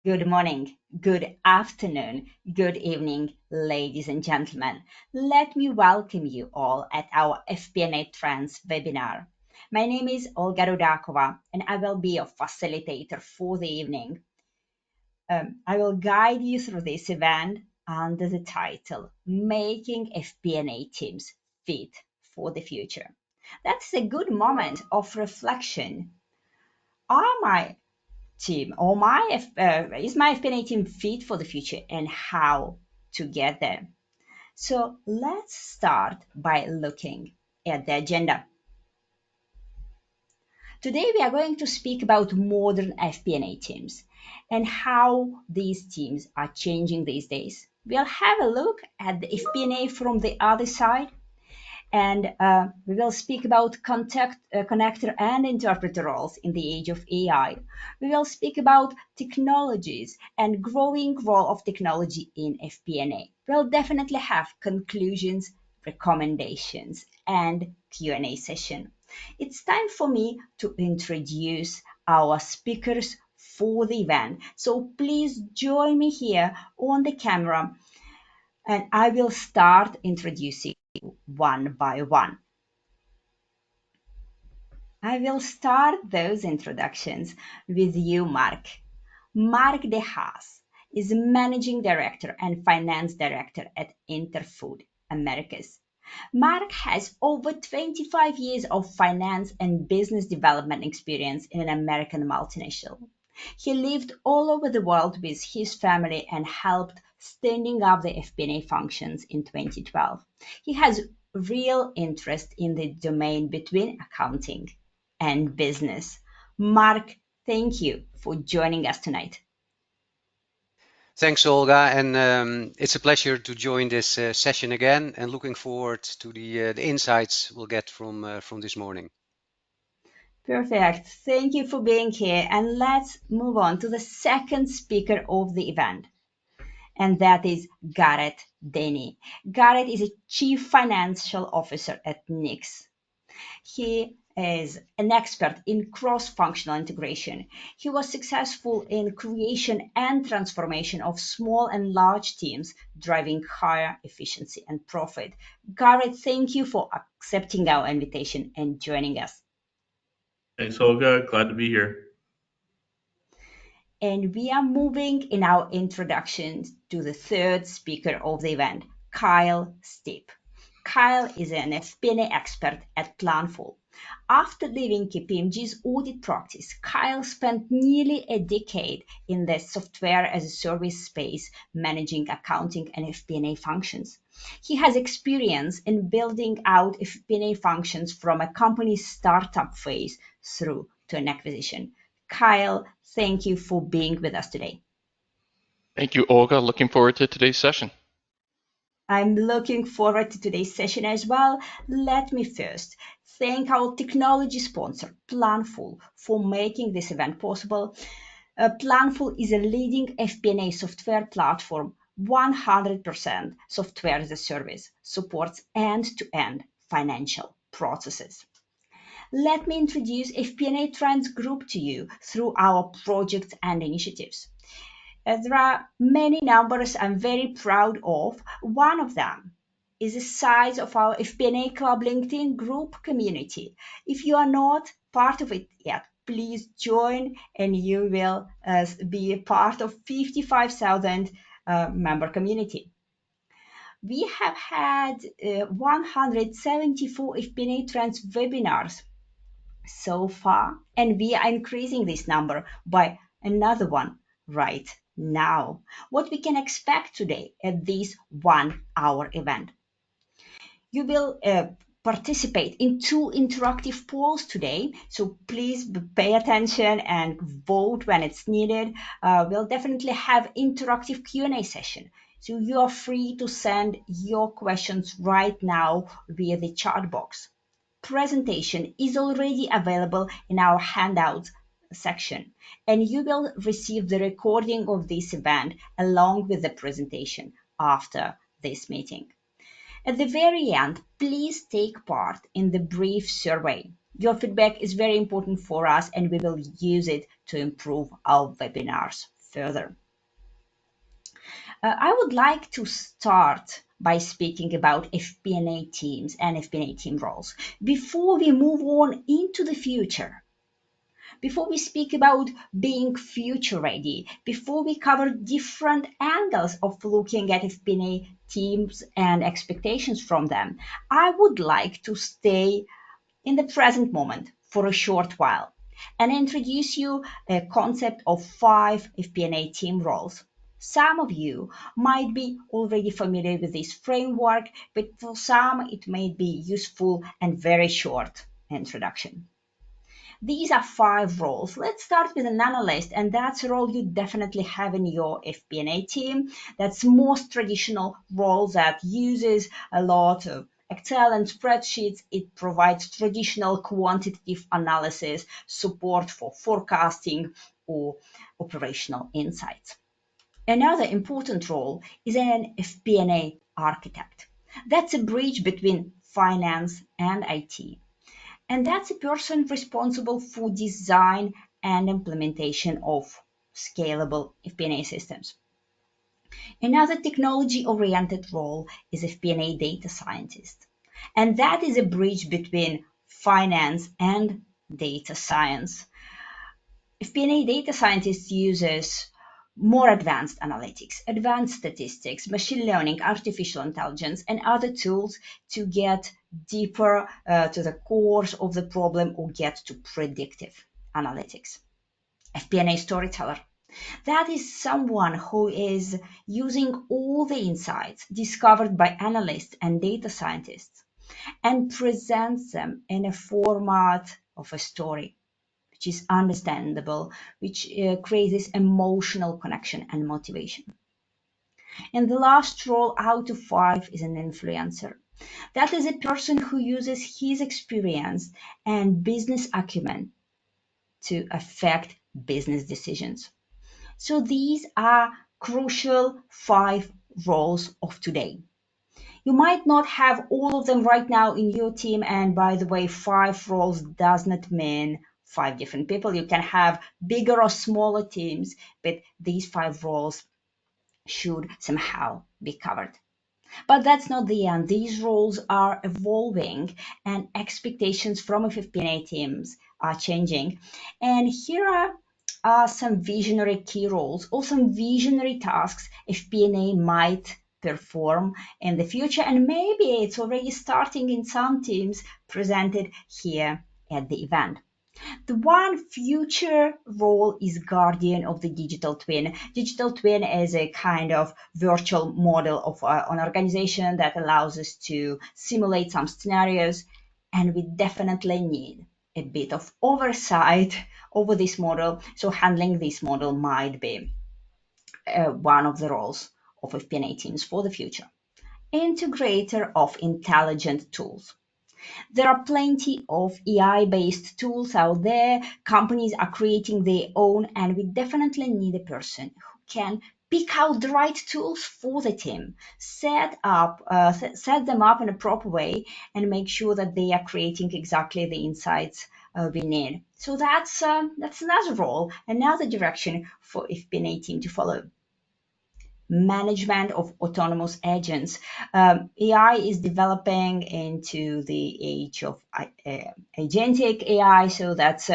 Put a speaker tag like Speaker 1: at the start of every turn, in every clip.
Speaker 1: Good morning, good afternoon, good evening, ladies and gentlemen. Let me welcome you all at our FP&A Trends webinar. My name is Olga Rudakova, and I will be your facilitator for the evening. I will guide you through this event under the title Making FP&A Teams Fit for the Future. That's a good moment of reflection. Are my team or is my FP&A team fit for the future and how to get there? So let's start by looking at the agenda. Today we are going to speak about modern FP&A teams and how these teams are changing these days. We'll have a look at the FP&A from the other side, and we will speak about connector and interpreter roles in the age of AI. We will speak about technologies and growing role of technology in FP&A. We'll definitely have conclusions, recommendations, and Q&A session. It's time for me to introduce our speakers for the event. So please join me here on the camera, and I will start introducing one by one. I will start those introductions with you, Mark. Mark De Haas is Managing Director and Finance Director at Interfood Americas. Mark has over 25 years of finance and business development experience in an American multinational. He lived all over the world with his family and helped standing up the FP&A functions in 2012. He has real interest in the domain between accounting and business. Mark, thank you for joining us tonight.
Speaker 2: Thanks, Olga, and it's a pleasure to join this session again, and looking forward to the insights we'll get from this morning.
Speaker 1: Perfect. Thank you for being here, and let's move on to the second speaker of the event, and that is Gareth Denny. Gareth is a Chief Financial Officer at Knix. He is an expert in cross-functional integration. He was successful in creation and transformation of small and large teams, driving higher efficiency and profit. Gareth, thank you for accepting our invitation and joining us.
Speaker 3: Thanks, Olga. Glad to be here.
Speaker 1: And we are moving in our introduction to the third speaker of the event, Kyle Steep. Kyle is an FP&A expert at Planful. After leaving KPMG's audit practice, Kyle spent nearly a decade in the software as a service space, managing accounting and FP&A functions. He has experience in building out FP&A functions from a company's startup phase through to an acquisition. Kyle, thank you for being with us today.
Speaker 4: Thank you, Olga. Looking forward to today's session.
Speaker 1: I'm looking forward to today's session as well. Let me first thank our technology sponsor, Planful, for making this event possible. Planful is a leading FP&A software platform, 100% software as a service, supports end-to-end financial processes. Let me introduce FP&A Trends Group to you through our projects and initiatives. There are many numbers I'm very proud of. One of them is the size of our FP&A Club LinkedIn group community. If you are not part of it yet, please join and you will be a part of 55,000 member community. We have had 174 FP&A Trends webinars so far, and we are increasing this number by another one right now. What we can expect today at this 1 hour event. You will participate in 2 interactive polls today, so please pay attention and vote when it's needed. We'll definitely have interactive Q&A session. So you are free to send your questions right now via the chat box. Presentation is already available in our handouts section, and you will receive the recording of this event along with the presentation after this meeting. At the very end, please take part in the brief survey. Your feedback is very important for us, and we will use it to improve our webinars further. I would like to start by speaking about FP&A teams and FP&A team roles before we move on into the future. Before we speak about being future ready, before we cover different angles of looking at FP&A teams and expectations from them, I would like to stay in the present moment for a short while and introduce you a concept of 5 FP&A team roles. Some of you might be already familiar with this framework, but for some it may be useful and very short introduction. These are 5 roles. Let's start with an analyst, and that's a role you definitely have in your FP&A team. That's most traditional role that uses a lot of Excel and spreadsheets. It provides traditional quantitative analysis, support for forecasting or operational insights. Another important role is an FP&A architect. That's a bridge between finance and IT. And that's a person responsible for design and implementation of scalable FP&A systems. Another technology-oriented role is FP&A data scientist. And that is a bridge between finance and data science. FP&A data scientist uses more advanced analytics, advanced statistics, machine learning, artificial intelligence, and other tools to get deeper to the cores of the problem or get to predictive analytics. FP&A storyteller. That is someone who is using all the insights discovered by analysts and data scientists and presents them in a format of a story, which is understandable, which creates this emotional connection and motivation. And the last role out of 5 is an influencer. That is a person who uses his experience and business acumen to affect business decisions. So these are crucial 5 roles of today. You might not have all of them right now in your team, and by the way, 5 roles does not mean 5 different people. You can have bigger or smaller teams, but these 5 roles should somehow be covered. But that's not the end. These roles are evolving and expectations from FP&A teams are changing. And here are some visionary key roles or some visionary tasks FP&A might perform in the future. And maybe it's already starting in some teams presented here at the event. The one future role is guardian of the digital twin. Digital twin is a kind of virtual model of an organization that allows us to simulate some scenarios, and we definitely need a bit of oversight over this model. So handling this model might be one of the roles of FP&A teams for the future. Integrator of intelligent tools. There are plenty of AI-based tools out there. Companies are creating their own, and we definitely need a person who can pick out the right tools for the team, set them up in a proper way, and make sure that they are creating exactly the insights we need. So that's another role, another direction for FP&A team to follow. Management of autonomous agents. AI is developing into the age of agentic AI, so that's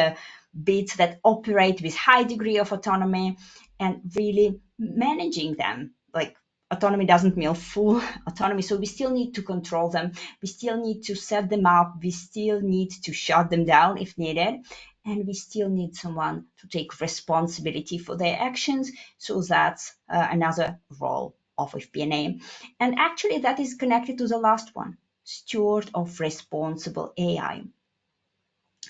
Speaker 1: bits that operate with high degree of autonomy and really managing them. Like autonomy doesn't mean full autonomy, so we still need to control them. We still need to set them up. We still need to shut them down if needed. And we still need someone to take responsibility for their actions. So that's another role of FP&A. And actually that is connected to the last one, steward of responsible AI.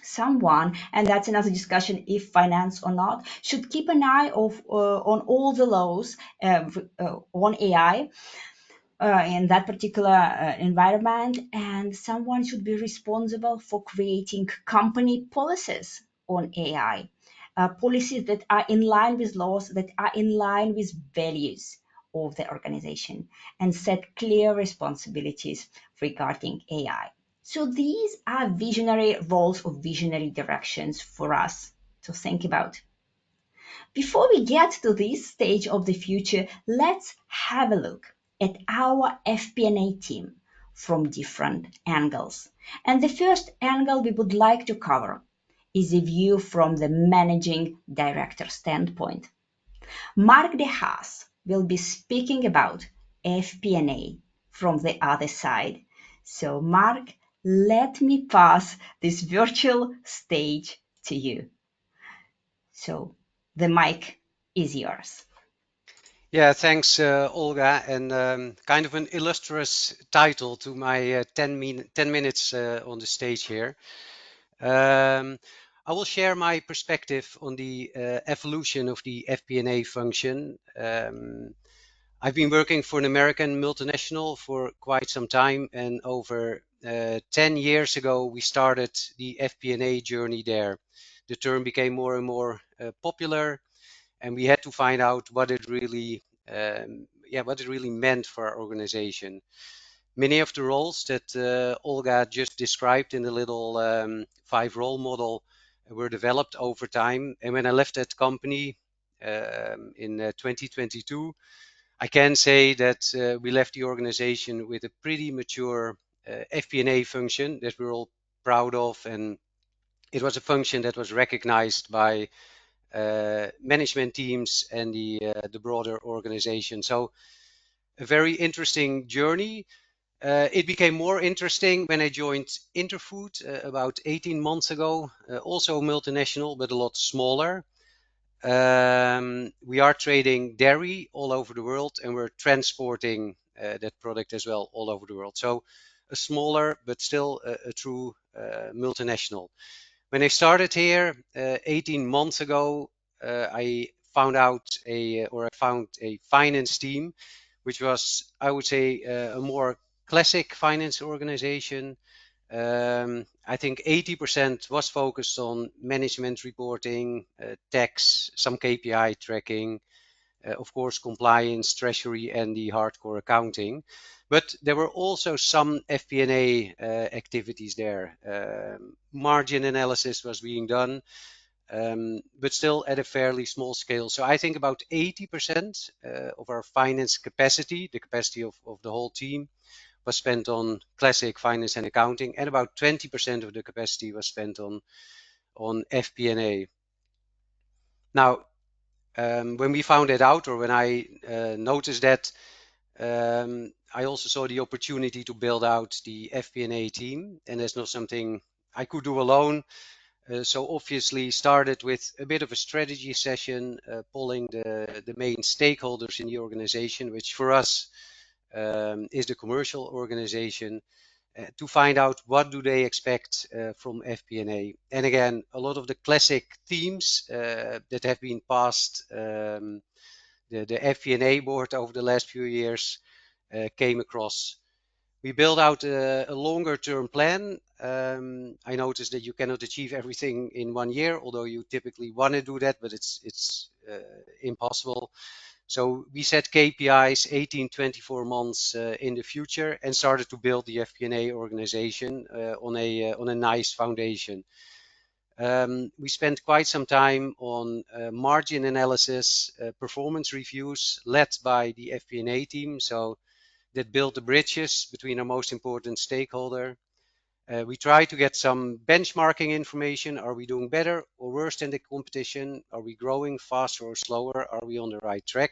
Speaker 1: Someone, and that's another discussion if finance or not, should keep an eye on all the laws on AI in that particular environment, and someone should be responsible for creating company policies on AI, policies that are in line with laws, that are in line with values of the organization, and set clear responsibilities regarding AI. So these are visionary roles or visionary directions for us to think about. Before we get to this stage of the future, let's have a look at our FP&A team from different angles. And the first angle we would like to cover is a view from the managing director standpoint. Mark De Haas will be speaking about FP&A from the other side. So, Mark, let me pass this virtual stage to you. So, the mic is yours.
Speaker 2: Yeah, thanks, Olga, and kind of an illustrious title to my 10 minutes on the stage here. I will share my perspective on the evolution of the FP&A function. I've been working for an American multinational for quite some time, and over 10 years ago, we started the FP&A journey there. The term became more and more popular, and we had to find out what it really meant for our organization. Many of the roles that Olga just described in the little 5-role model were developed over time. And when I left that company in 2022, I can say that we left the organization with a pretty mature FP&A function that we're all proud of, and it was a function that was recognized by management teams and the broader organization. So a very interesting journey. It became more interesting when I joined Interfood about 18 months ago, also a multinational, but a lot smaller. We are trading dairy all over the world, and we're transporting that product as well all over the world. So a smaller, but still a true multinational. When I started here 18 months ago, I found a finance team, which was, I would say, a more classic finance organization. I think 80% was focused on management reporting, tax, some KPI tracking, of course, compliance, treasury, and the hardcore accounting. But there were also some FP&A activities there. Margin analysis was being done, but still at a fairly small scale. So I think about 80% of our finance capacity, the capacity of the whole team, was spent on classic finance and accounting, and about 20% of the capacity was spent on FP&A. Now, when we found it out, or when I noticed that, I also saw the opportunity to build out the FP&A team, and that's not something I could do alone. So obviously started with a bit of a strategy session, polling the main stakeholders in the organization, which for us is the commercial organization, to find out what do they expect from FP&A. And again, a lot of the classic themes that have been passed the FP&A board over the last few years came across. We built out a longer term plan. I noticed that you cannot achieve everything in 1 year, although you typically want to do that, but it's impossible. So we set KPIs 18, 24 months in the future, and started to build the FP&A organization on a nice foundation. We spent quite some time on margin analysis, performance reviews led by the FP&A team. So that built the bridges between our most important stakeholder. We try to get some benchmarking information. Are we doing better or worse than the competition? Are we growing faster or slower? Are we on the right track?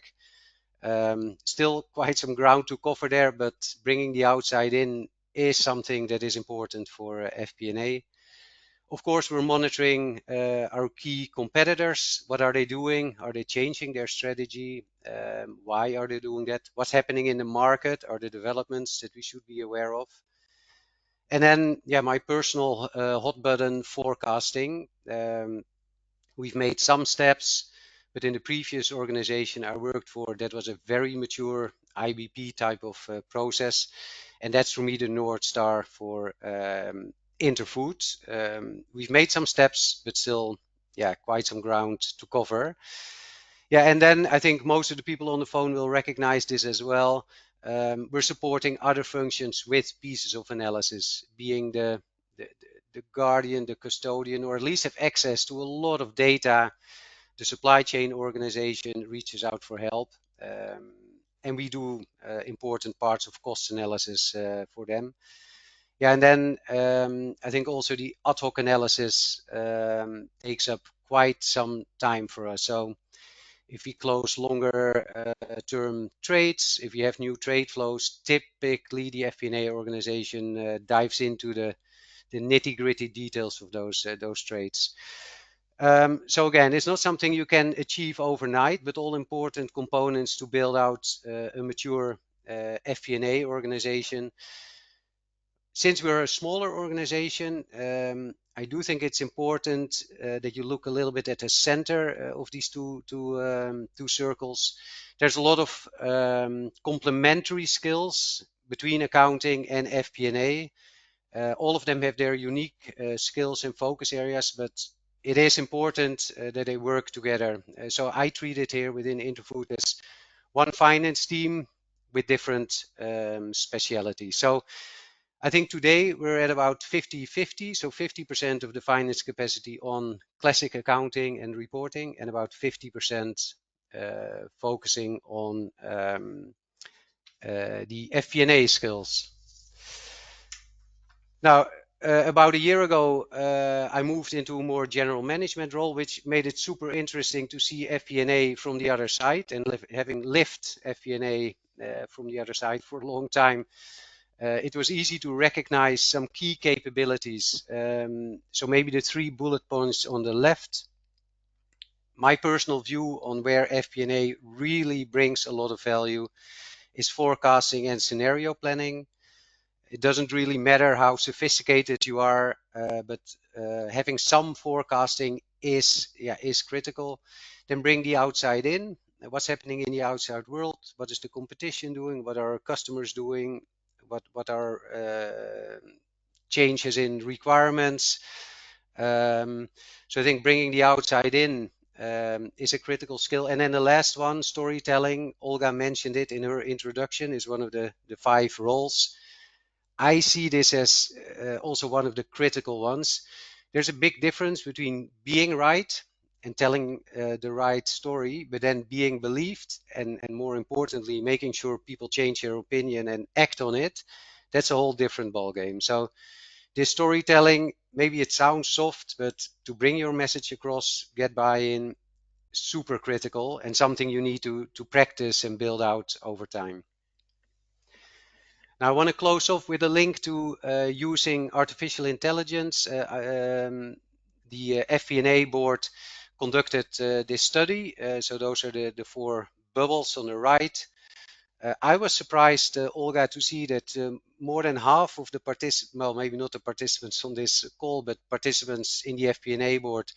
Speaker 2: Still quite some ground to cover there, but bringing the outside in is something that is important for FP&A. Of course, we're monitoring our key competitors. What are they doing? Are they changing their strategy? Why are they doing that? What's happening in the market? Are there developments that we should be aware of? And then, yeah, my personal hot button forecasting. We've made some steps, but in the previous organization I worked for, that was a very mature IBP type of process. And that's for me the North Star for Interfood. We've made some steps, but still, yeah, quite some ground to cover. Yeah, and then I think most of the people on the phone will recognize this as well. We're supporting other functions with pieces of analysis, being the guardian, the custodian, or at least have access to a lot of data the supply chain organization reaches out for help. And we do important parts of cost analysis for them. Yeah, and then I think also the ad hoc analysis takes up quite some time for us. So if we close longer term trades, if you have new trade flows, typically the FP&A organization dives into the nitty-gritty details of those trades. So again, it's not something you can achieve overnight, but all important components to build out a mature FP&A organization. Since we're a smaller organization, I do think it's important that you look a little bit at the center of these two circles. There's a lot of complementary skills between accounting and FP&A. All of them have their unique skills and focus areas, but it is important that they work together. So I treat it here within Interfood as one finance team with different specialities. So I think today we're at about 50-50, so 50% of the finance capacity on classic accounting and reporting, and about 50% focusing on the FP&A skills. Now, about a year ago, I moved into a more general management role, which made it super interesting to see FP&A from the other side. And having lived FP&A from the other side for a long time, it was easy to recognize some key capabilities. So maybe the 3 bullet points on the left. My personal view on where FP&A really brings a lot of value is forecasting and scenario planning. It doesn't really matter how sophisticated you are, but having some forecasting is critical. Then bring the outside in. What's happening in the outside world? What is the competition doing? What are our customers doing? What are changes in requirements? So I think bringing the outside in is a critical skill. And then the last one, storytelling. Olga mentioned it in her introduction, is one of the 5 roles. I see this as also one of the critical ones. There's a big difference between being right and telling the right story, but then being believed and more importantly, making sure people change their opinion and act on it. That's a whole different ballgame. So this storytelling, maybe it sounds soft, but to bring your message across, get buy-in, super critical and something you need to practice and build out over time. Now, I want to close off with a link to using artificial intelligence. The FP&A board conducted this study. So those are the 4 bubbles on the right. I was surprised, Olga, to see that more than half of the participants, well, maybe not the participants on this call, but participants in the FP&A board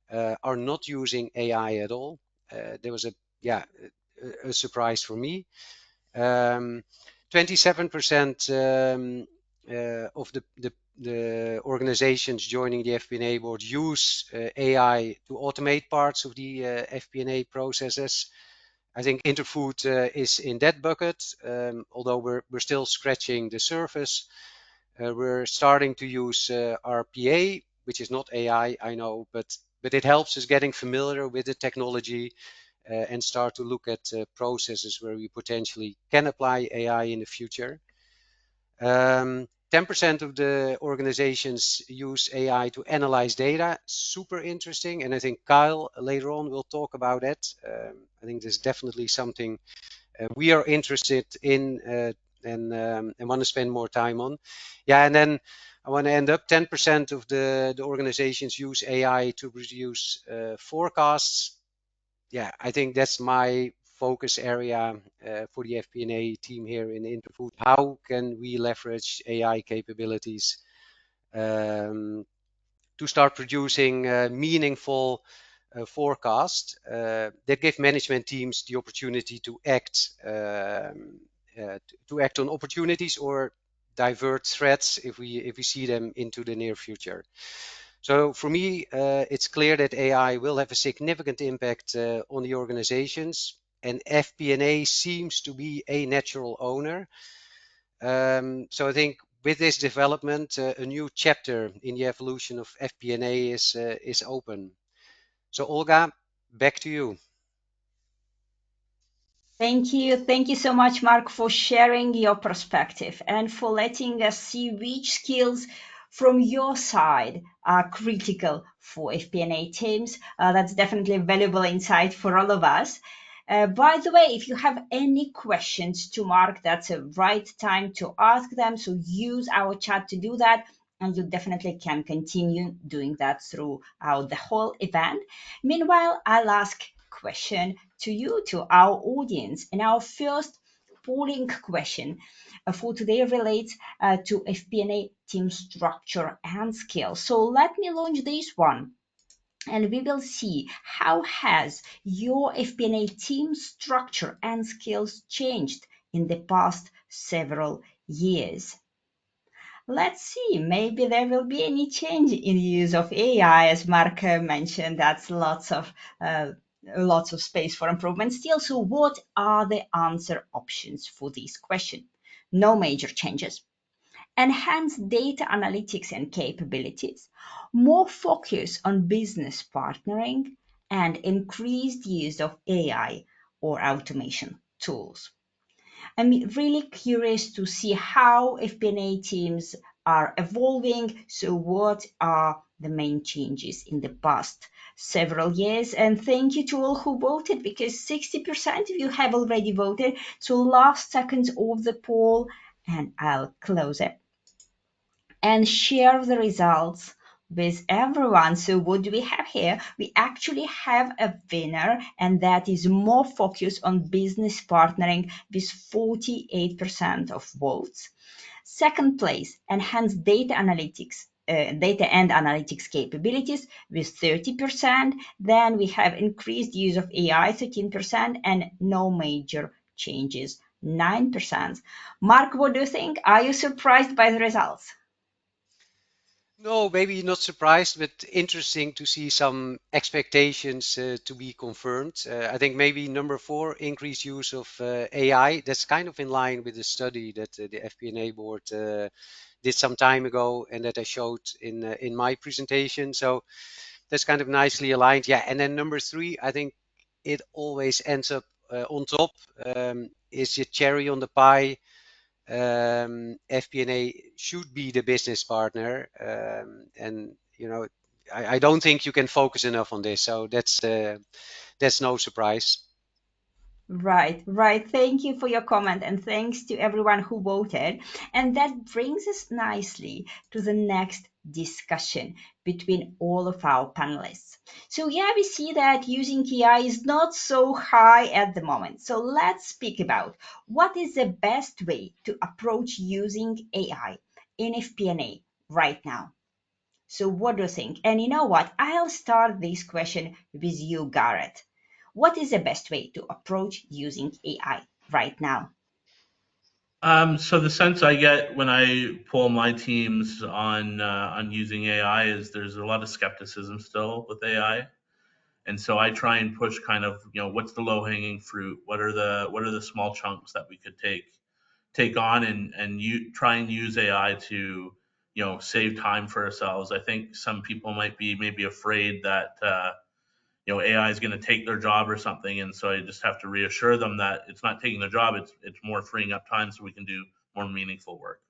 Speaker 2: are not using AI at all. There was a surprise for me. 27% of the organizations joining the FP&A board use AI to automate parts of the FP&A processes. I think Interfood is in that bucket, although we're still scratching the surface. We're starting to use RPA, which is not AI, I know, but it helps us getting familiar with the technology and start to look at processes where we potentially can apply AI in the future. 10% of the organizations use AI to analyze data. Super interesting. And I think Kyle later on will talk about it. I think there's definitely something we are interested in and want to spend more time on. Yeah, and then I want to end up 10% of the organizations use AI to produce forecasts. Yeah, I think that's my focus area for the FP&A team here in Interfood. How can we leverage AI capabilities to start producing meaningful forecasts that give management teams the opportunity to act on opportunities or divert threats if we see them into the near future. So for me, it's clear that AI will have a significant impact on the organizations, and FP&A seems to be a natural owner. So I think with this development, a new chapter in the evolution of FP&A is open. So Olga, Back to you.
Speaker 1: Thank you. Thank you so much, Mark, for sharing your perspective and for letting us see which skills from your side are critical for FP&A teams. That's definitely a valuable insight for all of us. By the way, if you have any questions to Mark, that's a right time to ask them. So use our chat to do that. And you definitely can continue doing that throughout the whole event. Meanwhile, I'll ask question to you, to our audience. And our first polling question for today relates to FP&A team structure and skills. So let me launch this one. And we will see how has your FP&A team structure and skills changed in the past several years. Let's see, maybe there will be any change in use of AI, as Mark mentioned. That's lots of space for improvement still. So, what are the answer options for this question? No major changes. Enhanced data analytics and capabilities, more focus on business partnering, and increased use of AI or automation tools. I'm really curious to see how FP&A teams are evolving. So, what are the main changes in the past several years? And thank you to all who voted, because 60% of you have already voted. So, last seconds of the poll, and I'll close it and share the results with everyone. So what do we have here? We actually have a winner, and that is more focused on business partnering with 48% of votes. Second place, enhanced data analytics. Data and analytics capabilities with 30%. Then we have increased use of AI, 13%, and no major changes, 9%. Mark, what do you think? Are you surprised by the results?
Speaker 2: No, maybe not surprised, but interesting to see some expectations to be confirmed. I think maybe number 4, increased use of AI. That's kind of in line with the study that the FP&A board did some time ago and that I showed in my presentation. So that's kind of nicely aligned. Yeah, and then number 3, I think it always ends up on top. Is the cherry on the pie. FP&A should be the business partner, and I don't think you can focus enough on this. So that's no surprise.
Speaker 1: Right, right. Thank you for your comment, and thanks to everyone who voted. And that brings us nicely to the next discussion between all of our panelists. So, yeah, we see that using AI is not so high at the moment. So, let's speak about what is the best way to approach using AI in FP&A right now. So, what do you think? And you know what? I'll start this question with you, Garrett. What is the best way to approach using AI right now?
Speaker 3: So the sense I get when I pull my teams on using AI is there's a lot of skepticism still with AI, and so I try and push kind of what's the low hanging fruit, what are the small chunks that we could take on and you try and use AI to save time for ourselves. I think some people might be maybe afraid that AI is going to take their job or something, and so I just have to reassure them that it's not taking their job. It's more freeing up time so we can do more meaningful work.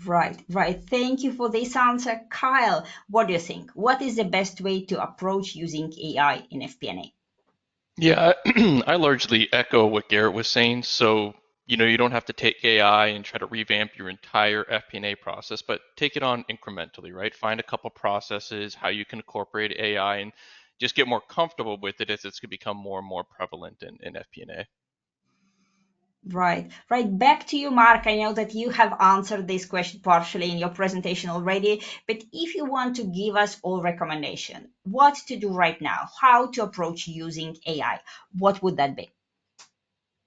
Speaker 1: Right, right. Thank you for this answer. Kyle, what do you think? What is the best way to approach using AI in FP&A?
Speaker 4: Yeah, I largely echo what Garrett was saying. So, you don't have to take AI and try to revamp your entire FP&A process, but take it on incrementally, right? Find a couple processes, how you can incorporate AI, and just get more comfortable with it as it's going to become more and more prevalent in FP&A.
Speaker 1: Right, right. Back to you, Mark. I know that you have answered this question partially in your presentation already, but if you want to give us all recommendation, what to do right now, how to approach using AI, what would that be?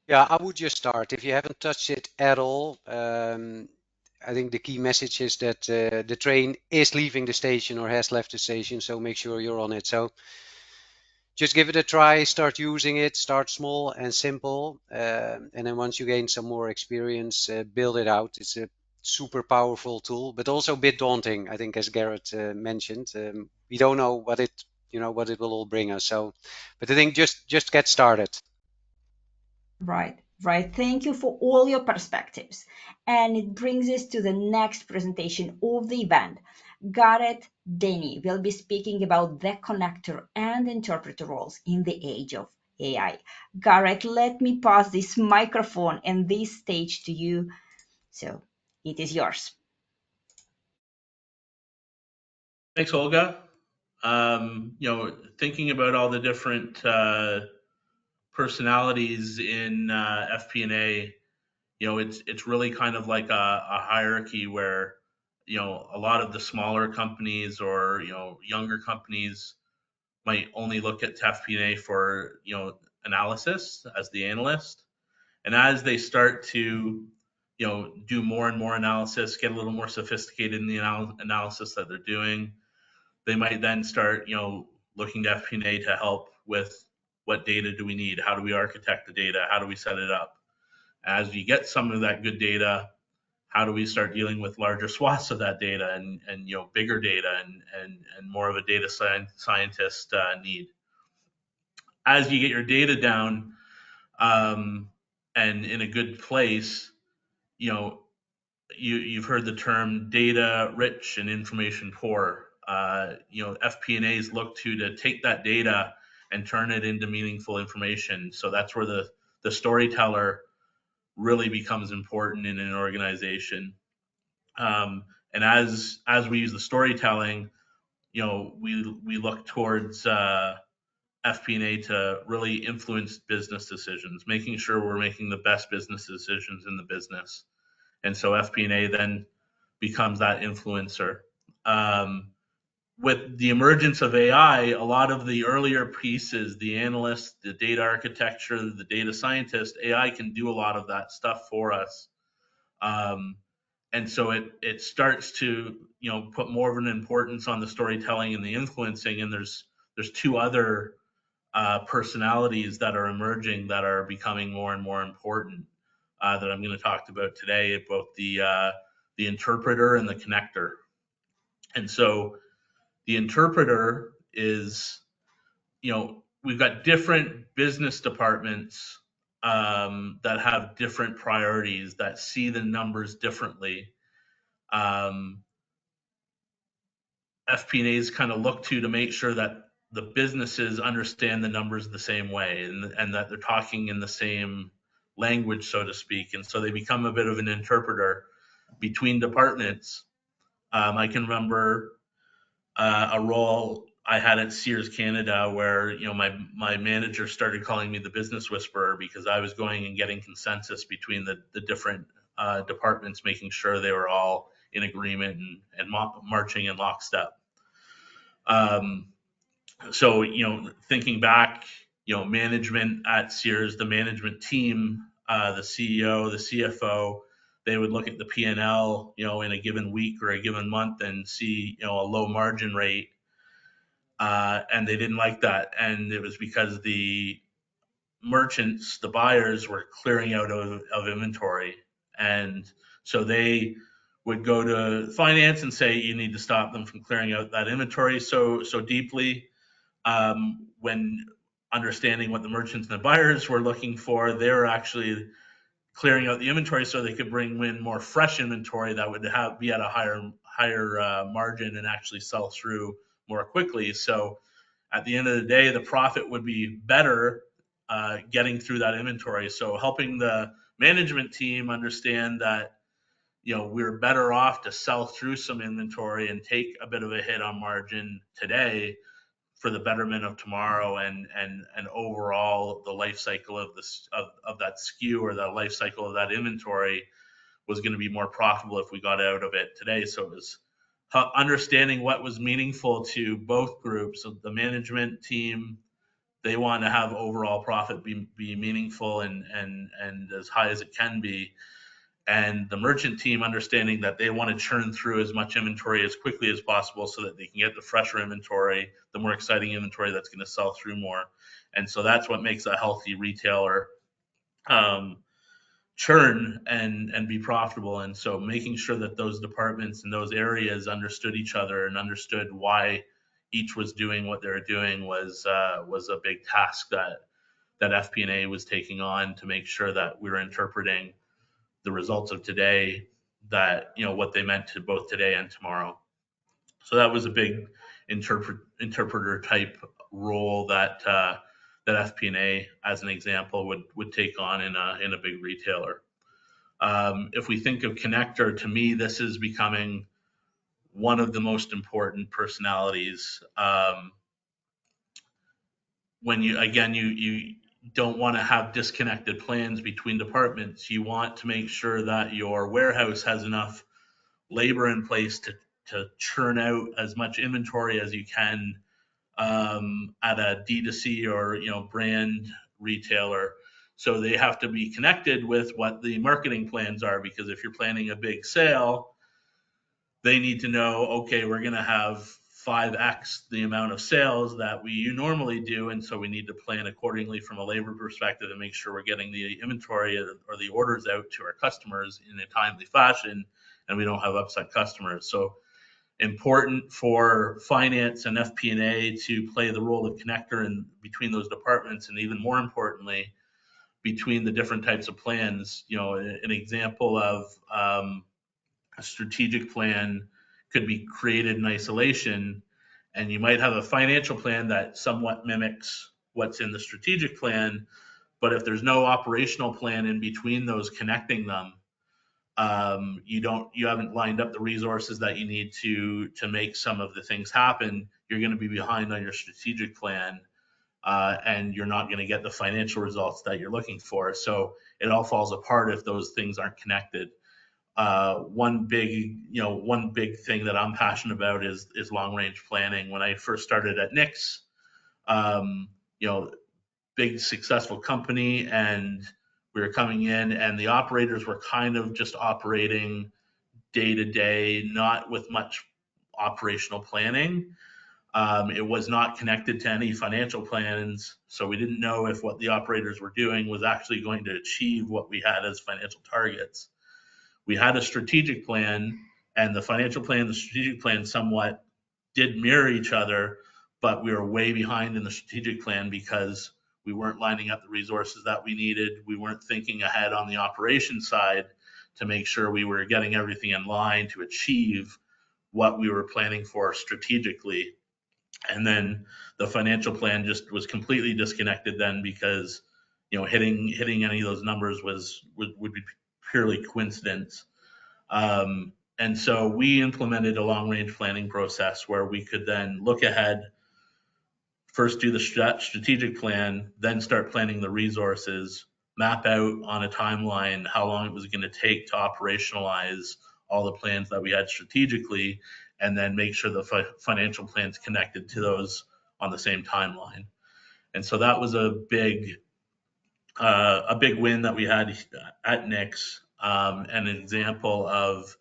Speaker 2: Yeah, I would just start. If you haven't touched it at all, I think the key message is that the train is leaving the station or has left the station, so make sure you're on it. So just give it a try, start using it, start small and simple, and then once you gain some more experience, build it out. It's a super powerful tool, but also a bit daunting, I think, as Garrett mentioned. We don't know what it what it will all bring us. So, but I think just get started.
Speaker 1: Right, right. Thank you for all your perspectives. And it brings us to the next presentation of the event. Gareth Denny will be speaking about the connector and interpreter roles in the age of AI. Gareth, let me pass this microphone and this stage to you. So it is yours.
Speaker 3: Thanks, Olga. Thinking about all the different personalities in FP&A, it's really kind of like a hierarchy where a lot of the smaller companies or younger companies might only look at FP&A for analysis as the analyst, and as they start to do more and more analysis, get a little more sophisticated in the analysis that they're doing, they might then start looking to FP&A to help with what data do we need, how do we architect the data, how do we set it up. As you get some of that good data, how do we start dealing with larger swaths of that data and bigger data and more of a data scientist need. As you get your data down and in a good place, you know you've heard the term data rich and information poor. FP&As look to take that data and turn it into meaningful information. So that's where the storyteller really becomes important in an organization. And as we use the storytelling, we look towards FP&A to really influence business decisions, making sure we're making the best business decisions in the business. And so FP&A then becomes that influencer. With the emergence of AI, a lot of the earlier pieces, the analyst, the data architecture, the data scientist, AI can do a lot of that stuff for us. And so it starts to put more of an importance on the storytelling and the influencing. And there's two other personalities that are emerging that are becoming more and more important that I'm going to talk about today, both the interpreter and the connector. And so the interpreter is, we've got different business departments that have different priorities, that see the numbers differently. FP&As kind of look to make sure that the businesses understand the numbers the same way and that they're talking in the same language, so to speak. And so they become a bit of an interpreter between departments. I can remember a role I had at Sears Canada where my manager started calling me the business whisperer because I was going and getting consensus between the different departments, making sure they were all in agreement and marching in lockstep. So thinking back, management at Sears, the management team, the CEO, the CFO, they would look at the P&L, in a given week or a given month and see, a low margin rate, and they didn't like that, and it was because the merchants, the buyers, were clearing out of inventory, and so they would go to finance and say you need to stop them from clearing out that inventory so deeply. When understanding what the merchants and the buyers were looking for, they were actually clearing out the inventory so they could bring in more fresh inventory that would be at a higher margin and actually sell through more quickly. So at the end of the day, the profit would be better getting through that inventory. So helping the management team understand that we're better off to sell through some inventory and take a bit of a hit on margin today for the betterment of tomorrow and overall the life cycle of this of that SKU or the life cycle of that inventory was going to be more profitable if we got out of it today. So it was understanding what was meaningful to both groups. So the management team, they want to have overall profit be meaningful and as high as it can be. And the merchant team understanding that they want to churn through as much inventory as quickly as possible so that they can get the fresher inventory, the more exciting inventory that's going to sell through more. And so that's what makes a healthy retailer churn and be profitable. And so making sure that those departments and those areas understood each other and understood why each was doing what they were doing was a big task that FP&A was taking on to make sure that we were interpreting the results of today, that what they meant to both today and tomorrow. So that was a big interpreter type role that FP&A, as an example, would take on in a big retailer. If we think of connector, to me, this is becoming one of the most important personalities. When you don't want to have disconnected plans between departments. You want to make sure that your warehouse has enough labor in place to churn out as much inventory as you can at a D2C or brand retailer. So they have to be connected with what the marketing plans are, because if you're planning a big sale, they need to know, okay, we're going to have 5x the amount of sales that we normally do, and so we need to plan accordingly from a labor perspective and make sure we're getting the inventory or the orders out to our customers in a timely fashion, and we don't have upset customers. So important for finance and FP&A to play the role of connector in between those departments, and even more importantly, between the different types of plans. An example of a strategic plan could be created in isolation, and you might have a financial plan that somewhat mimics what's in the strategic plan, but if there's no operational plan in between those connecting them, you haven't lined up the resources that you need to make some of the things happen. You're going to be behind on your strategic plan, and you're not going to get the financial results that you're looking for. So it all falls apart if those things aren't connected. One big thing that I'm passionate about is long range planning. When I first started at Knix, big successful company, and we were coming in, and the operators were kind of just operating day to day, not with much operational planning. It was not connected to any financial plans, so we didn't know if what the operators were doing was actually going to achieve what we had as financial targets. We had a strategic plan, and the financial plan, the strategic plan somewhat did mirror each other, but we were way behind in the strategic plan because we weren't lining up the resources that we needed. We weren't thinking ahead on the operations side to make sure we were getting everything in line to achieve what we were planning for strategically. And then the financial plan just was completely disconnected then, because hitting any of those numbers would be purely coincidence. And so we implemented a long range planning process where we could then look ahead, first do the strategic plan, then start planning the resources, map out on a timeline how long it was going to take to operationalize all the plans that we had strategically, and then make sure the financial plans connected to those on the same timeline. And so that was a big win that we had at Knix, and an example of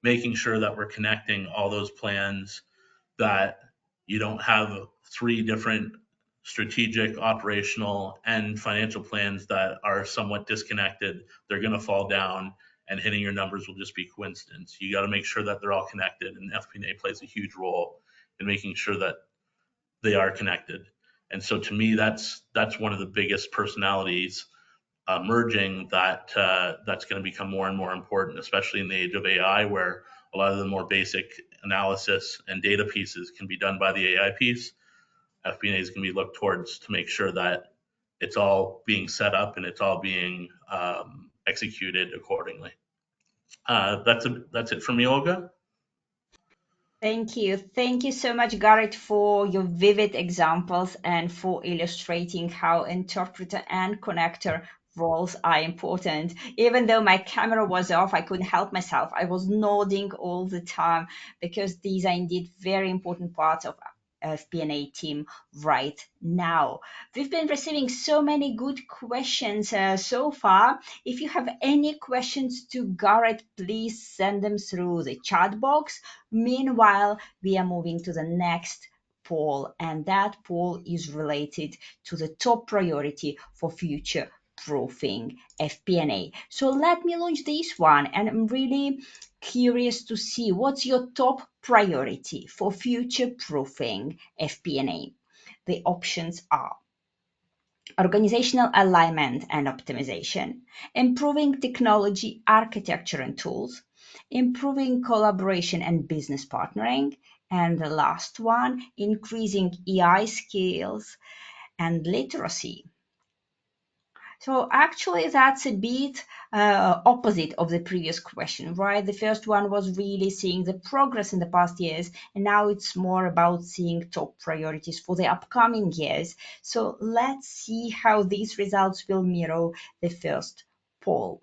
Speaker 3: making sure that we're connecting all those plans, that you don't have 3 different strategic, operational, and financial plans that are somewhat disconnected. They're going to fall down, and hitting your numbers will just be coincidence. You got to make sure that they're all connected, and FP&A plays a huge role in making sure that they are connected. And so to me, that's one of the biggest personalities merging that's going to become more and more important, especially in the age of AI, where a lot of the more basic analysis and data pieces can be done by the AI piece. FP&A is going to be looked towards to make sure that it's all being set up and it's all being executed accordingly. That's it from me, Olga.
Speaker 1: Thank you. Thank you so much, Garrett, for your vivid examples and for illustrating how interpreter and connector roles are important. Even though my camera was off, I couldn't help myself. I was nodding all the time because these are indeed very important parts of FP&A team right now. We've been receiving so many good questions so far. If you have any questions to Garrett, please send them through the chat box. Meanwhile, we are moving to the next poll, and that poll is related to the top priority for future proofing FP&A. So let me launch this one, and I'm really curious to see what's your top priority for future proofing FP&A. The options are organizational alignment and optimization, improving technology architecture and tools, improving collaboration and business partnering, and the last one, increasing EI skills and literacy. So actually, that's a bit opposite of the previous question, right? The first one was really seeing the progress in the past years, and now it's more about seeing top priorities for the upcoming years. So let's see how these results will mirror the first poll.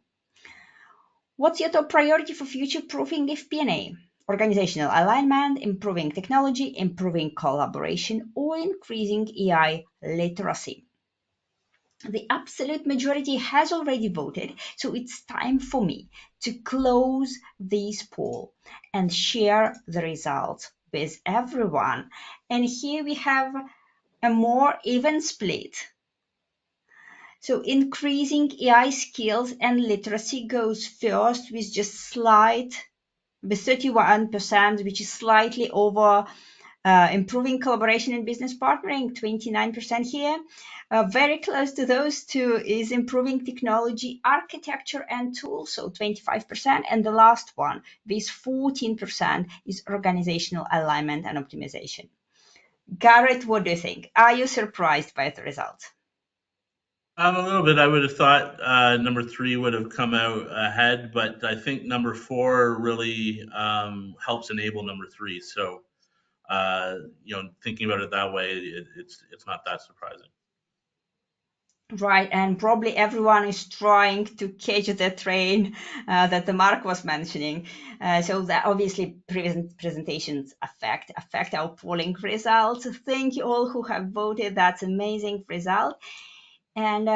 Speaker 1: What's your top priority for future-proofing FP&A? Organizational alignment, improving technology, improving collaboration, or increasing EI literacy? The absolute majority has already voted, so it's time for me to close this poll and share the results with everyone. And here we have a more even split. So increasing AI skills and literacy goes first with just with 31%, which is slightly over improving collaboration and business partnering, 29% here. Very close to those two is improving technology architecture and tools, so 25%. And the last one, this 14%, is organizational alignment and optimization. Garrett, what do you think? Are you surprised by the result?
Speaker 3: A little bit. I would have thought number 3 would have come out ahead, but I think number 4 really helps enable number 3. So, thinking about it that way, it's not that surprising.
Speaker 1: Right, and probably everyone is trying to catch the train that the Mark was mentioning. So that obviously presentations affect our polling results. Thank you all who have voted. That's amazing result. And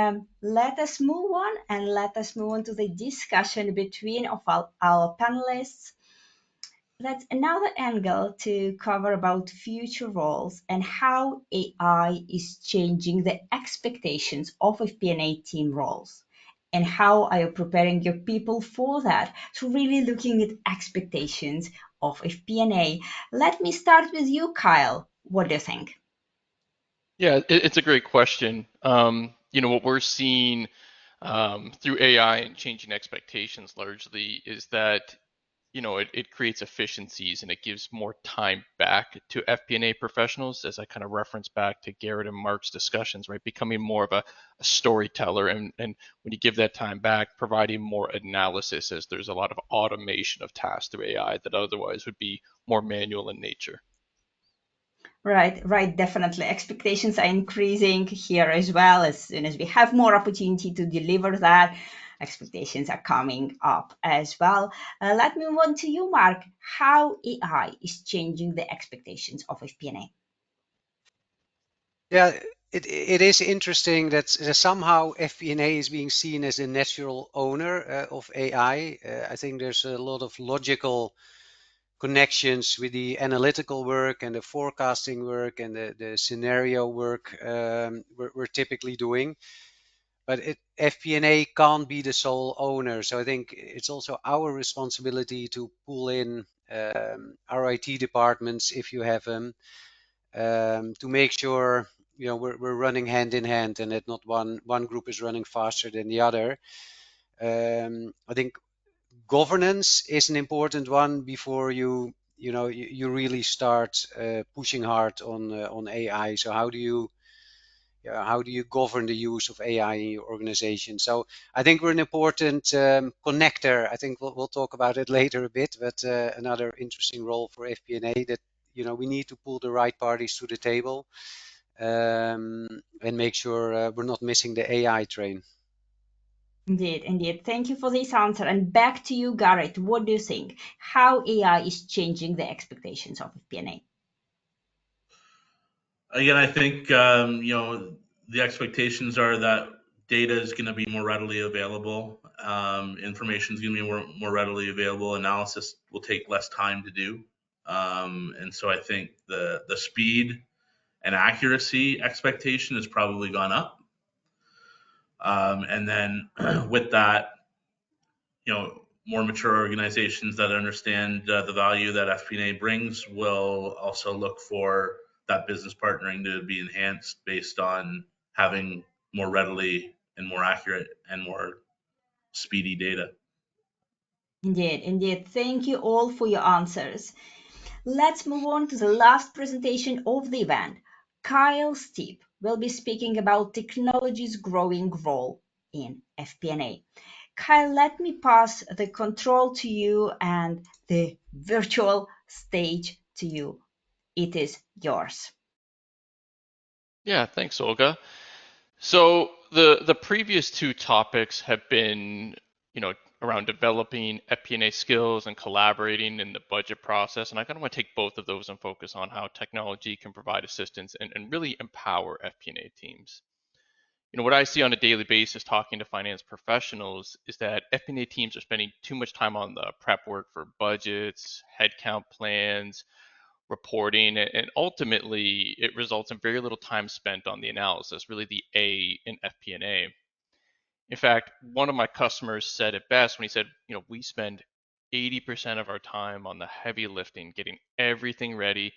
Speaker 1: let us move on to the discussion between our panelists. That's another angle to cover about future roles and how AI is changing the expectations of FP&A team roles. And how are you preparing your people for that? So really looking at expectations of FP&A. Let me start with you, Kyle. What do you think?
Speaker 4: Yeah, it's a great question. What we're seeing through AI and changing expectations largely is that it creates efficiencies and it gives more time back to FP&A professionals, as I kind of reference back to Garrett and Mark's discussions, right? Becoming more of a storyteller. And when you give that time back, providing more analysis, as there's a lot of automation of tasks through AI that otherwise would be more manual in nature.
Speaker 1: Right, definitely. Expectations are increasing here as well. As soon as we have more opportunity to deliver that, expectations are coming up as well. Let me move on to you, Mark. How AI is changing the expectations of FP&A?
Speaker 2: Yeah, it is interesting that somehow FP&A is being seen as the natural owner of AI. I think there's a lot of logical connections with the analytical work and the forecasting work and the scenario work we're typically doing. But FP&A can't be the sole owner. So I think it's also our responsibility to pull in our IT departments, if you have them, to make sure we're running hand in hand and that not one group is running faster than the other. I think governance is an important one before you really start pushing hard on AI. So how do you govern the use of AI in your organization? So I think we're an important connector. I think we'll talk about it later a bit, but another interesting role for FP&A that we need to pull the right parties to the table and make sure we're not missing the AI train.
Speaker 1: Indeed. Thank you for this answer. And back to you, Garrett. What do you think? How AI is changing the expectations of FP&A?
Speaker 3: Again, I think the expectations are that data is going to be more readily available. Information is going to be more readily available. Analysis will take less time to do. And so I think the speed and accuracy expectation has probably gone up. And then with that, more mature organizations that understand the value that FP&A brings will also look for that business partnering to be enhanced based on having more readily and more accurate and more speedy data.
Speaker 1: Indeed, indeed. Thank you all for your answers. Let's move on to the last presentation of the event. Kyle Steep will be speaking about technology's growing role in FP&A. Kyle, let me pass the control to you and the virtual stage to you. It is yours.
Speaker 4: Yeah, thanks, Olga. So the previous two topics have been, around developing FP&A skills and collaborating in the budget process. And I kind of want to take both of those and focus on how technology can provide assistance and really empower FP&A teams. What I see on a daily basis talking to finance professionals is that FP&A teams are spending too much time on the prep work for budgets, headcount plans, reporting, and ultimately it results in very little time spent on the analysis, really the A in FP&A. In fact, one of my customers said it best when he said, we spend 80% of our time on the heavy lifting, getting everything ready,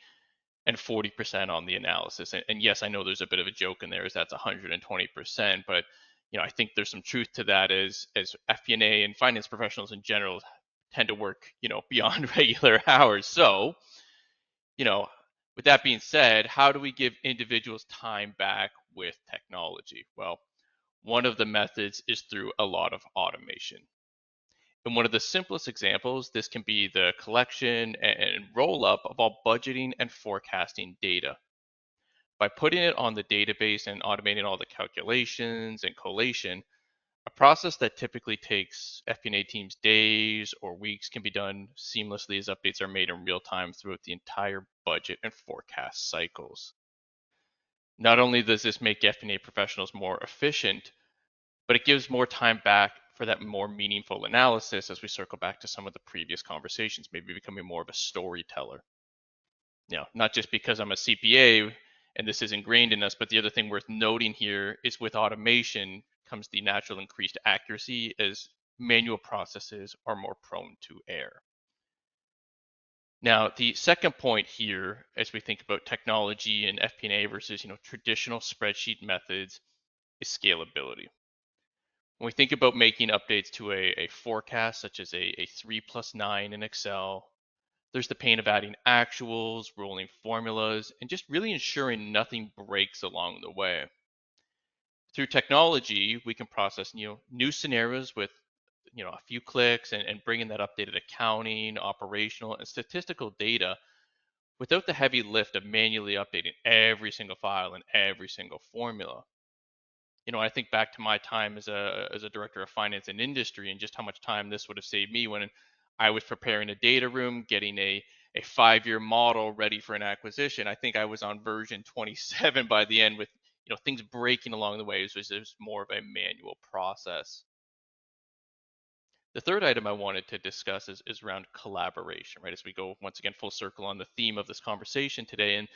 Speaker 4: and 40% on the analysis. And yes, I know there's a bit of a joke in there, as that's 120%, but I think there's some truth to that as FP&A and finance professionals in general tend to work, beyond regular hours. So, with that being said, how do we give individuals time back with technology? Well, one of the methods is through a lot of automation. And one of the simplest examples, this can be the collection and roll up of all budgeting and forecasting data. By putting it on the database and automating all the calculations and collation, a process that typically takes FP&A teams days or weeks can be done seamlessly as updates are made in real time throughout the entire budget and forecast cycles. Not only does this make FP&A professionals more efficient, but it gives more time back for that more meaningful analysis as we circle back to some of the previous conversations, maybe becoming more of a storyteller. Not just because I'm a CPA and this is ingrained in us, but the other thing worth noting here is with automation comes the natural increased accuracy as manual processes are more prone to error. Now, the second point here, as we think about technology and FP&A versus traditional spreadsheet methods, is scalability. When we think about making updates to a forecast, such as a 3+9 in Excel, there's the pain of adding actuals, rolling formulas, and just really ensuring nothing breaks along the way. Through technology, we can process new scenarios with a few clicks and bring in that updated accounting, operational, and statistical data without the heavy lift of manually updating every single file and every single formula. I think back to my time as a director of finance and industry and just how much time this would have saved me when I was preparing a data room, getting a 5-year model ready for an acquisition. I think I was on version 27 by the end with things breaking along the way. It was more of a manual process. The third item I wanted to discuss is around collaboration, right? As we go once again full circle on the theme of this conversation today. And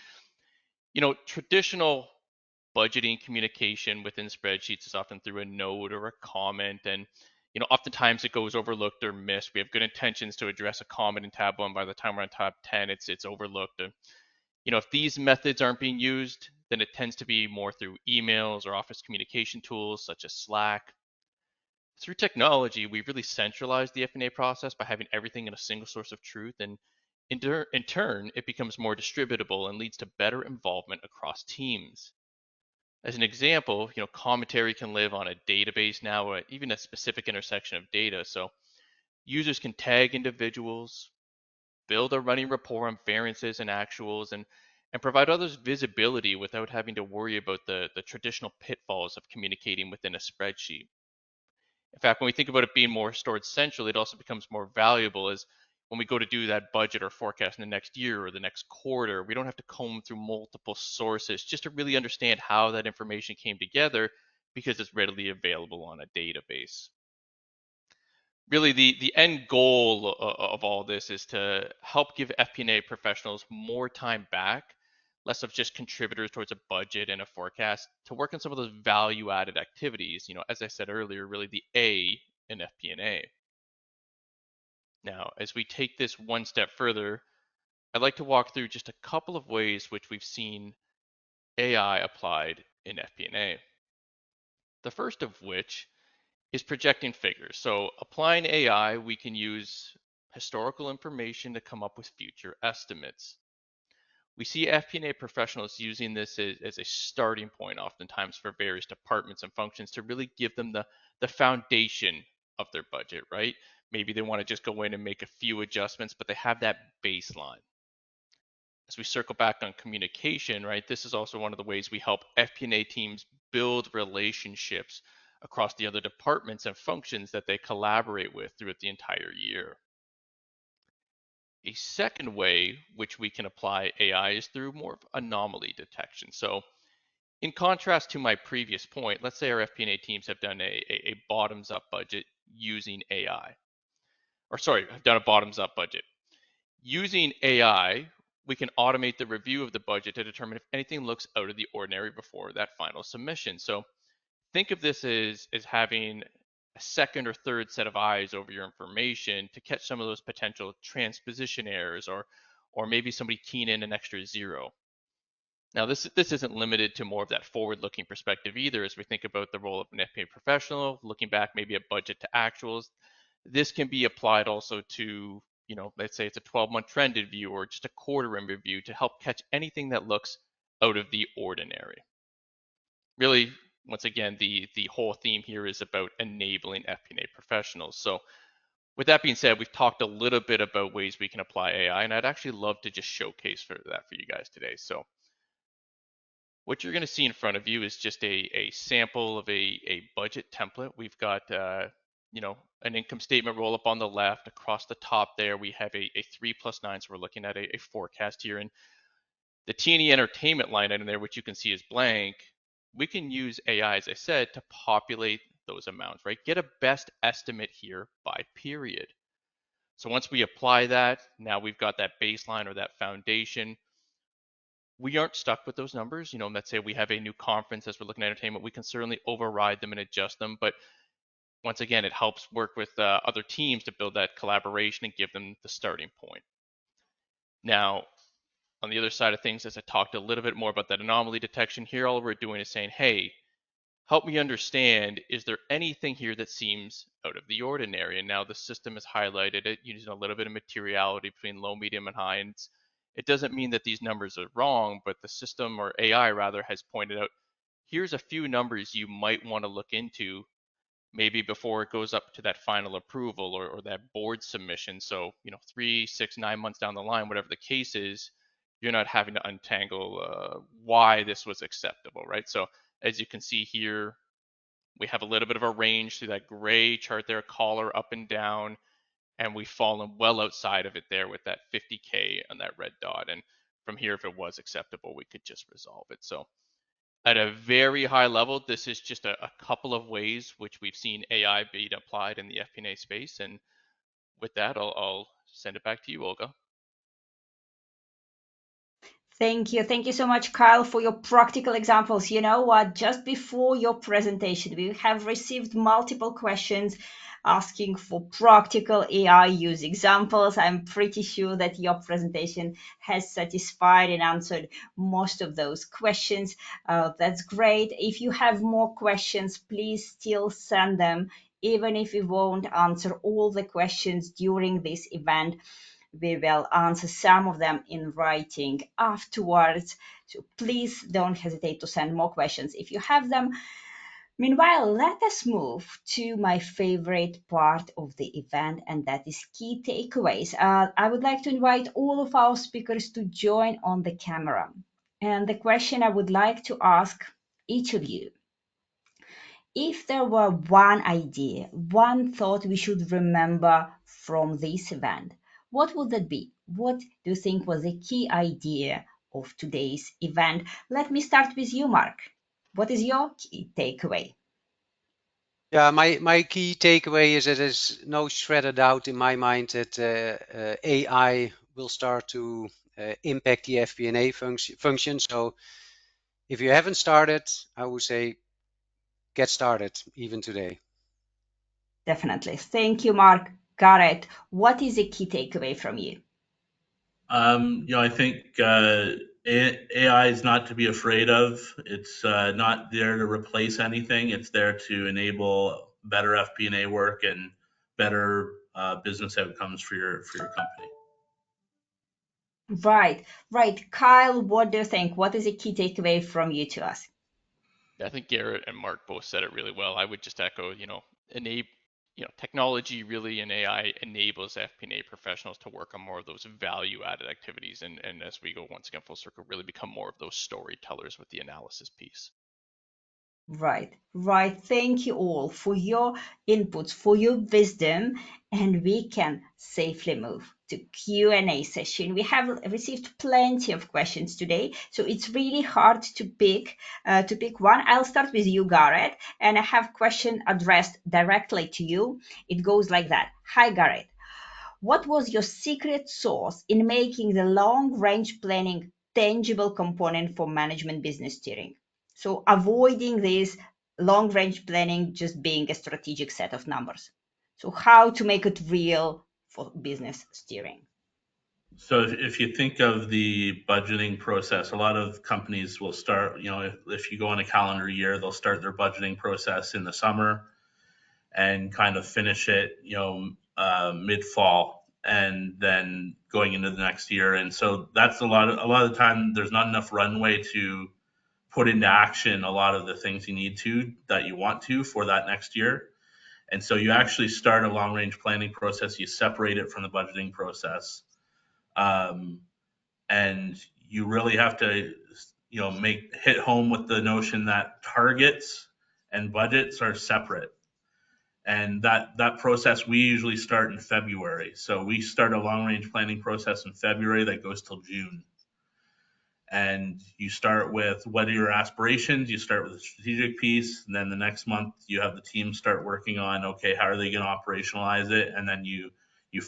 Speaker 4: traditional budgeting communication within spreadsheets is often through a note or a comment, and oftentimes it goes overlooked or missed. We have good intentions to address a comment in tab 1. By the time we're on tab 10, it's overlooked. And if these methods aren't being used, then it tends to be more through emails or office communication tools such as Slack. Through technology, we've really centralized the FP&A process by having everything in a single source of truth, and in turn, it becomes more distributable and leads to better involvement across teams. As an example, commentary can live on a database now, or even a specific intersection of data. So users can tag individuals, build a running report on variances and actuals, and provide others visibility without having to worry about the traditional pitfalls of communicating within a spreadsheet. In fact, when we think about it being more stored centrally, it also becomes more valuable as when we go to do that budget or forecast in the next year or the next quarter, we don't have to comb through multiple sources just to really understand how that information came together because it's readily available on a database. Really, the end goal of all this is to help give FP&A professionals more time back, less of just contributors towards a budget and a forecast, to work on some of those value-added activities. As I said earlier, really the A in FP&A. Now, as we take this one step further, I'd like to walk through just a couple of ways which we've seen AI applied in FP&A. The first of which is projecting figures. So applying AI, we can use historical information to come up with future estimates. We see FP&A professionals using this as a starting point oftentimes for various departments and functions to really give them the foundation of their budget, right? Maybe they want to just go in and make a few adjustments, but they have that baseline. As we circle back on communication, right, this is also one of the ways we help FP&A teams build relationships across the other departments and functions that they collaborate with throughout the entire year. A second way which we can apply AI is through more of anomaly detection. So in contrast to my previous point, let's say our FP&A teams have done a bottoms-up budget using AI. Or sorry, have done a bottoms-up budget. Using AI, we can automate the review of the budget to determine if anything looks out of the ordinary before that final submission. So think of this as having a second or third set of eyes over your information to catch some of those potential transposition errors, or maybe somebody keying in an extra zero. Now, this isn't limited to more of that forward-looking perspective either. As we think about the role of an FP&A professional, looking back maybe at budget to actuals, this can be applied also to, let's say it's a 12-month trended view or just a quarter in review to help catch anything that looks out of the ordinary. Really, once again, the whole theme here is about enabling FP&A professionals. So with that being said, we've talked a little bit about ways we can apply AI, and I'd actually love to just showcase that for you guys today. So what you're going to see in front of you is just a sample of a budget template. We've got an income statement roll up on the left. Across the top there, we have a 3+9, so we're looking at a forecast here. And the T&E entertainment line item there, which you can see is blank, we can use AI, as I said, to populate those amounts, right? Get a best estimate here by period. So once we apply that, now we've got that baseline or that foundation. We aren't stuck with those numbers. Let's say we have a new conference as we're looking at entertainment, we can certainly override them and adjust them. But once again, it helps work with other teams to build that collaboration and give them the starting point. Now, on the other side of things, as I talked a little bit more about that anomaly detection here, all we're doing is saying, hey, help me understand, is there anything here that seems out of the ordinary? And now the system has highlighted it using a little bit of materiality between low, medium, and high. And it doesn't mean that these numbers are wrong, but the system, or AI rather, has pointed out, here's a few numbers you might want to look into maybe before it goes up to that final approval or that board submission. So, 3, 6, 9 months down the line, whatever the case is, you're not having to untangle why this was acceptable, right? So as you can see here, we have a little bit of a range through that gray chart there, collar up and down, and we've fallen well outside of it there with that 50K on that red dot. And from here, if it was acceptable, we could just resolve it. So at a very high level, this is just a couple of ways which we've seen AI being applied in the FP&A space. And with that, I'll send it back to you, Olga.
Speaker 1: Thank you. Thank you so much, Kyle, for your practical examples. You know what? Just before your presentation, we have received multiple questions asking for practical AI use examples. I'm pretty sure that your presentation has satisfied and answered most of those questions. That's great. If you have more questions, please still send them, even if we won't answer all the questions during this event. We will answer some of them in writing afterwards. So please don't hesitate to send more questions if you have them. Meanwhile, let us move to my favorite part of the event, and that is key takeaways. I would like to invite all of our speakers to join on the camera. And the question I would like to ask each of you: if there were one idea, one thought we should remember from this event, what would that be? What do you think was the key idea of today's event? Let me start with you, Mark. What is your key takeaway?
Speaker 2: Yeah, my key takeaway is that there's no shred of doubt in my mind that AI will start to impact the FP&A function. So if you haven't started, I would say get started even today.
Speaker 1: Definitely. Thank you, Mark. Garrett, what is a key takeaway from you?
Speaker 3: I think AI is not to be afraid of. It's not there to replace anything. It's there to enable better FP&A work and better business outcomes for your company.
Speaker 1: Right, right. Kyle, what do you think? What is a key takeaway from you to us?
Speaker 4: I think Garrett and Mark both said it really well. I would just echo, technology really and AI enables FP&A professionals to work on more of those value-added activities, and as we go once again full circle, really become more of those storytellers with the analysis piece.
Speaker 1: Right, right. Thank you all for your inputs, for your wisdom, and we can safely move to Q&A session. We have received plenty of questions today, so it's really hard to pick one. I'll start with you, Garrett, and I have question addressed directly to you. It goes like that. Hi, Garrett. What was your secret sauce in making the long range planning tangible component for management business steering? So avoiding this long range planning just being a strategic set of numbers. So how to make it real for business steering?
Speaker 3: So if you think of the budgeting process, a lot of companies will start, if you go on a calendar year, they'll start their budgeting process in the summer and kind of finish it, mid fall and then going into the next year. And so that's a lot of the time there's not enough runway to put into action a lot of the things you need to that you want to for that next year. And so you actually start a long range planning process, you separate it from the budgeting process. And you really have to, hit home with the notion that targets and budgets are separate. And that process we usually start in February. So we start a long range planning process in February that goes till June. And you start with what are your aspirations, you start with the strategic piece, and then the next month you have the team start working on, okay, how are they going to operationalize it, and then you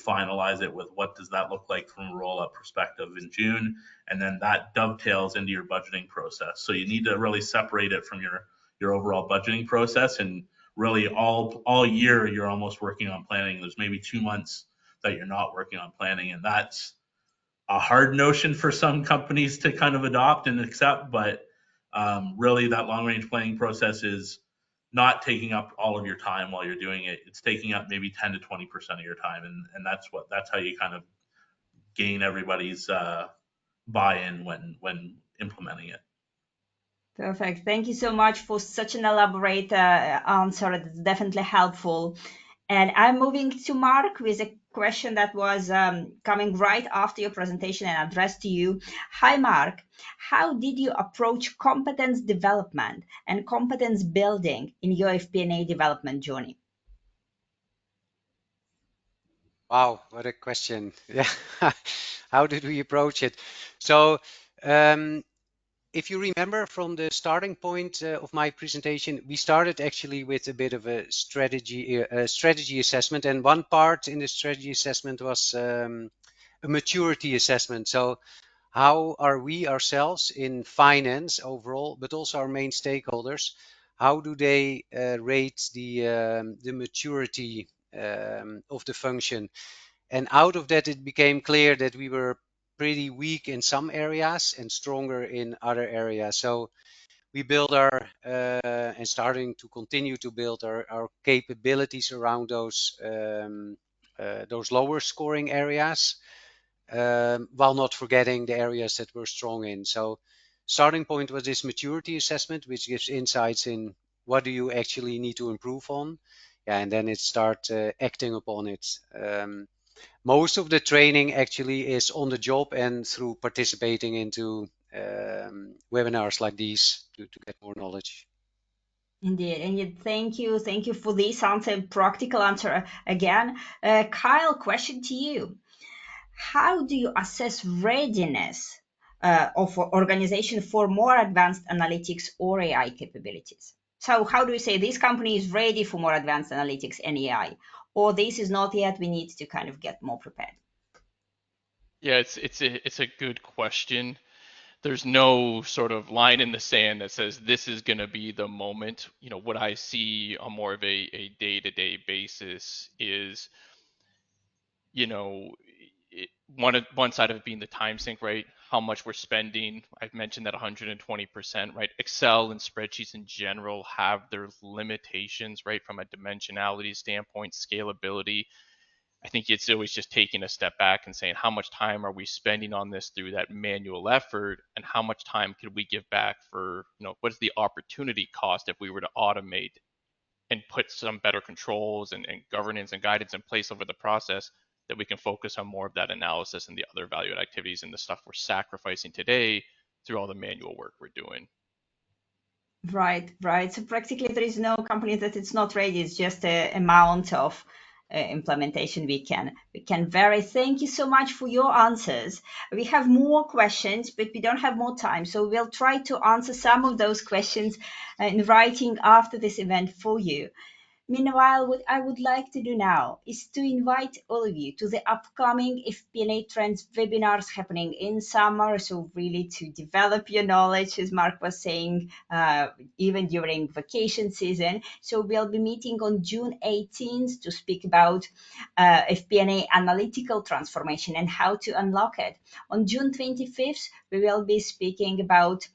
Speaker 3: finalize it with what does that look like from a roll-up perspective in June, and then that dovetails into your budgeting process. So you need to really separate it from your overall budgeting process, and really all year you're almost working on planning. There's maybe 2 months that you're not working on planning, and that's a hard notion for some companies to kind of adopt and accept, but really that long range planning process is not taking up all of your time while you're doing it. It's taking up maybe 10 to 20% of your time, and that's how you kind of gain everybody's buy-in when implementing it.
Speaker 1: Perfect. Thank you so much for such an elaborate answer. It's definitely helpful. And I'm moving to Mark with a question that was coming right after your presentation and addressed to you. Hi, Mark. How did you approach competence development and competence building in your FP&A development journey?
Speaker 2: Wow, what a question. Yeah. How did we approach it? So, if you remember from the starting point of my presentation, we started actually with a bit of a strategy assessment, and one part in the strategy assessment was a maturity assessment. So how are we ourselves in finance overall, but also our main stakeholders, how do they rate the maturity of the function? And out of that, it became clear that we were pretty weak in some areas and stronger in other areas. So we build and starting to continue to build our capabilities around those lower scoring areas, while not forgetting the areas that we're strong in. So starting point was this maturity assessment, which gives insights in what do you actually need to improve on. Yeah, and then it start acting upon it. Most of the training actually is on the job and through participating into webinars like these to get more knowledge.
Speaker 1: Indeed, and thank you for this answer, practical answer again. Kyle, question to you. How do you assess readiness of organization for more advanced analytics or AI capabilities? So how do we say this company is ready for more advanced analytics and AI, or this is not yet, we need to kind of get more prepared?
Speaker 4: Yeah, it's a good question. There's no sort of line in the sand that says this is going to be the moment. What I see on more of a day-to-day basis is, you know, one side of it being the time sink, right? How much we're spending. I've mentioned that 120%, right? Excel and spreadsheets in general have their limitations, right? From a dimensionality standpoint, scalability. I think it's always just taking a step back and saying, how much time are we spending on this through that manual effort, and how much time could we give back for, what's the opportunity cost if we were to automate and put some better controls and governance and guidance in place over the process, that we can focus on more of that analysis and the other value add activities and the stuff we're sacrificing today through all the manual work we're doing.
Speaker 1: Right, right. So practically there is no company that it's not ready. It's just a amount of implementation we can vary. Thank you so much for your answers. We have more questions, but we don't have more time. So we'll try to answer some of those questions in writing after this event for you. Meanwhile, what I would like to do now is to invite all of you to the upcoming FP&A Trends webinars happening in summer. So really to develop your knowledge, as Mark was saying, even during vacation season. So we'll be meeting on June 18th to speak about FP&A analytical transformation and how to unlock it. On June 25th, we will be speaking about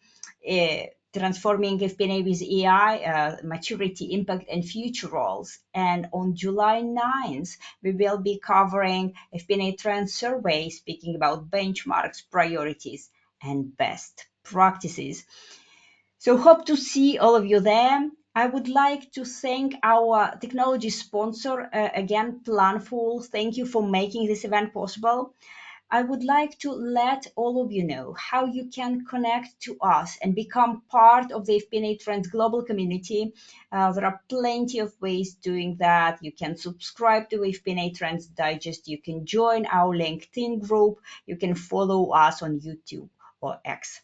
Speaker 1: transforming FP&A with AI, maturity, impact, and future roles. And on July 9th, we will be covering FP&A Trends survey, speaking about benchmarks, priorities, and best practices. So hope to see all of you there. I would like to thank our technology sponsor, again, Planful. Thank you for making this event possible. I would like to let all of you know how you can connect to us and become part of the FP&A Trends global community. There are plenty of ways doing that. You can subscribe to FP&A Trends Digest. You can join our LinkedIn group. You can follow us on YouTube or X.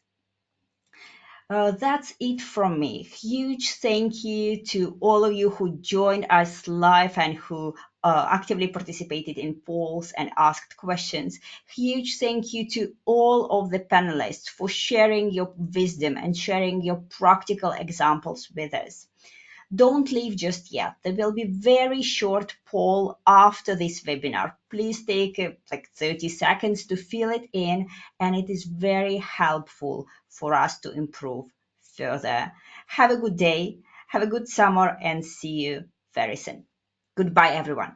Speaker 1: That's it from me. Huge thank you to all of you who joined us live and who actively participated in polls and asked questions. Huge thank you to all of the panelists for sharing your wisdom and sharing your practical examples with us. Don't leave just yet. There will be very short poll after this webinar. Please take like 30 seconds to fill it in, and it is very helpful for us to improve further. Have a good day, have a good summer, and see you very soon. Goodbye, everyone.